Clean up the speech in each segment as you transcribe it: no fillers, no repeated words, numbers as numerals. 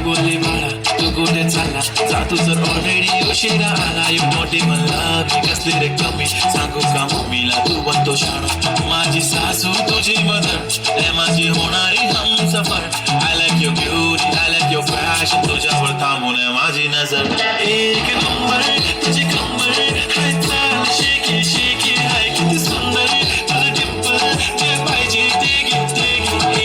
बोलले बाळा तू कुठे चालला जा तू जर ऑलरेडी उशिरा आला एक मोठी म्हणला मी कसली रे कमी सांगू का मम्मीला तू बनतो शाणा माझी सासू तुझी मदर ए माझी होणारी Humsafar I like your beauty I like your fashion तुझ्यावर थांबून माझी नजर एक नंबर तुझी कंबर हाय चाल शेकी शेकी हाय किती सुंदर तुझं टिप्पर जे पाहिजे ते घेते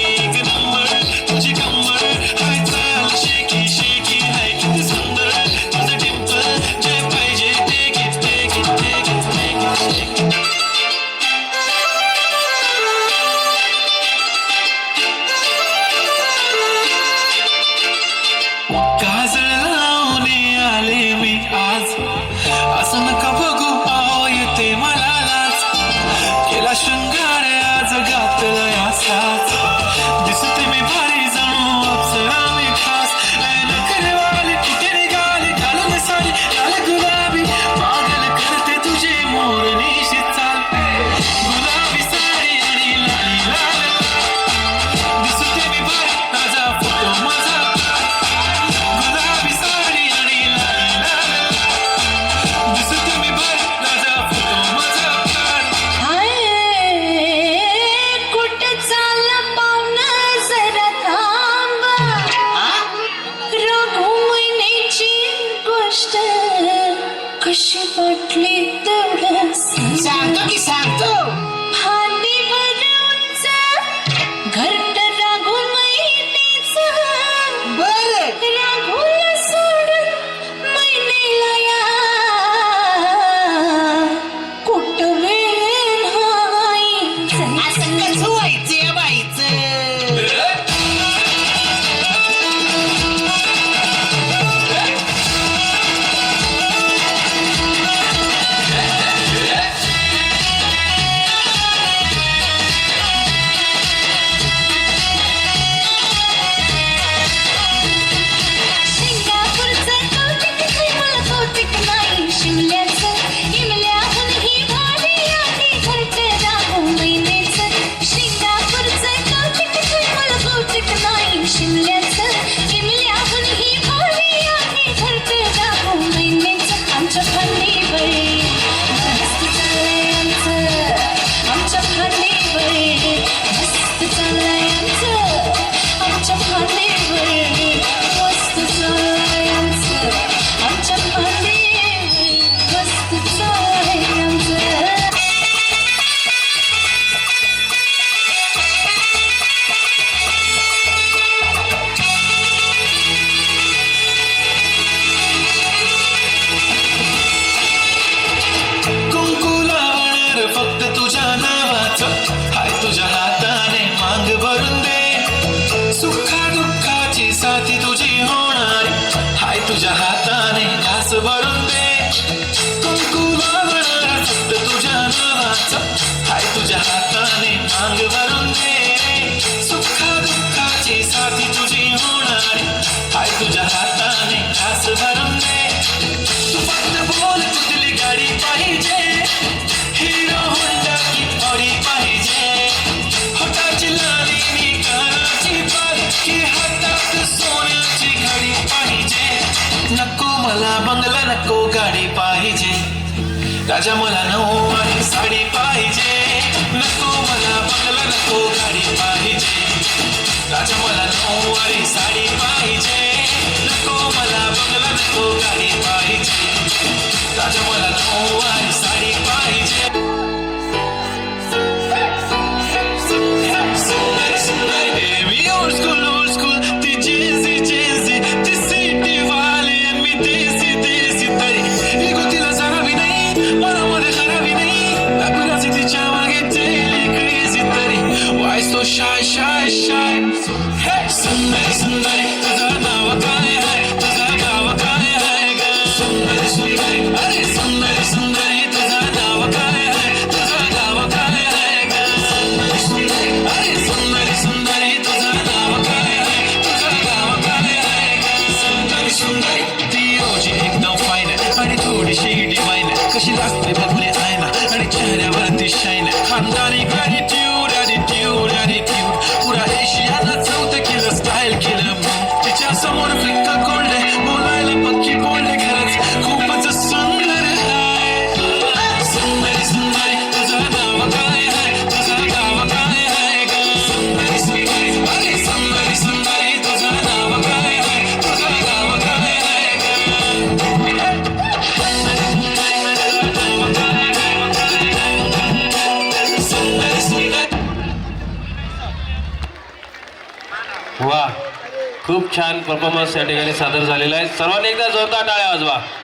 एक नंबर तुझी कंबर हाय चाल शेकी शेकी हाय किती सुंदर तुझं टिप्पर जे पाहिजे ते घेते काजळ लावणे आले मी आज असं नका बघू पाव येते मला लाज केला शृंगार आज घातलाय असाच दिसते मी भारी जणू अप्सरा मी खास नखरेवाली कुठे निघाली घालून साडी लाल गुलाबी पागल करते तुझे मोरनीशी चाल गुलाबी साडी आणि लाली लाल दिसते मी भारी ताजा फोटो माझा गुलाबी साडी आणि लाली लाल दिसते मी भारी ताजा फोटो माझा हाय कुठं चालला पाहुणा जरा थांब रघु महिन्याची गोष्ट कशी वाटली तेवढं सांगतो की सांगतो फांदीवर उंच घरट रघु महिन्याचं बर राघुला सोडून महिनेला या कुठं वेळ नाही असं कसं व्हायचं या बाईचं सिंगापूरचं कौतिक हे मला कौतिक नाही शिमल्याचं इमल्याहूनही भारी आहे घरटं राघु महिन्याचं सिंगापूरचं कौतिक हे मला कौतिक नाही शिमल्याचं इमल्याहूनही भारी आहे घरटं राघु महिन्याचं आमच्या फांदीवर मस्त चाललंय आमच्या फांदीवर मस्त चाललंय आमच्या फांदीवर मस्त चाललंय आमच्या फांदीवर मस्त चाललंय कुंकू लावणार फक्त तुझ्या नावाचं हाय तुझ्या हाताने मांग भरून दे सुखा दुःखाची साथी तुझी होणार हाय तुझ्या हाताने घास भरून दे कुंकू लावणार फक्त तुझ्या नावाचं हाय तुझ्या हाताने मांग भरून दे सुखा दुःखाची साथी तुझी होणार हाय तुझ्या हाताने घास भरून दे तू फक्त बोल कुठली गाडी पाहिजे हिरो होंडा की ऑडी पाहिजे होटाची लाली नी कानाची पालखी हातात सोन्याची घडी पाहिजे नको मला बंगला नको गाडी पाहिजे राजा मला नऊवारी साडी पाहिजे नको मला बंगला नको गाडी पाहिजे राजा मला नऊवारी साडी पाहिजे नको मला बंगला नको गाडी पाहिजे राजा मला नऊवारी साडी पाहिजे सुंदर सुंदर बेबी ओल्ड स्कूल ती जेजी जेजी ती सिटी वाली मी देसी देसी तरी निघुतीला जरा भी नाही मनामध्ये खराबी नाही दाखवल्याची तिच्या मागे डेली क्रेझी तरी Y so shy shy shy सुंदर सुंदर तुझं नाव काय आहे तुझं गाव काय आहे ग सुंदर सुंदर अरे सुंदर सुंदर तुझं नाव काय आहे तुझं गाव काय आहे ग सुंदर सुंदर अरे सुंदर सुंदर तुझं नाव काय आहे तुझं गाव काय आहे ग सुंदर सुंदर ती रोजी एकदम फाईन आणि थोडीशी डिवाईन कशी लागते बघले आहे ना आणि चेहऱ्यावरती शाईन की बोलले खरंच खूपच सुंदर आहे. सुंदरी सुंदरी तुझं नाव काय आहे, तुझं नाव काय आहे ग? सुंदरी सुंदरी अरे सुंदरी सुंदरी तुझं नाव काय आहे, तुझं नाव काय आहे ग? सुंदरी सुंदरी. वा, खूप छान परफॉर्मन्स या ठिकाणी सादर झालेला आहे. सर्वांनी एकदा जोरदार टाळ्या वाजवा.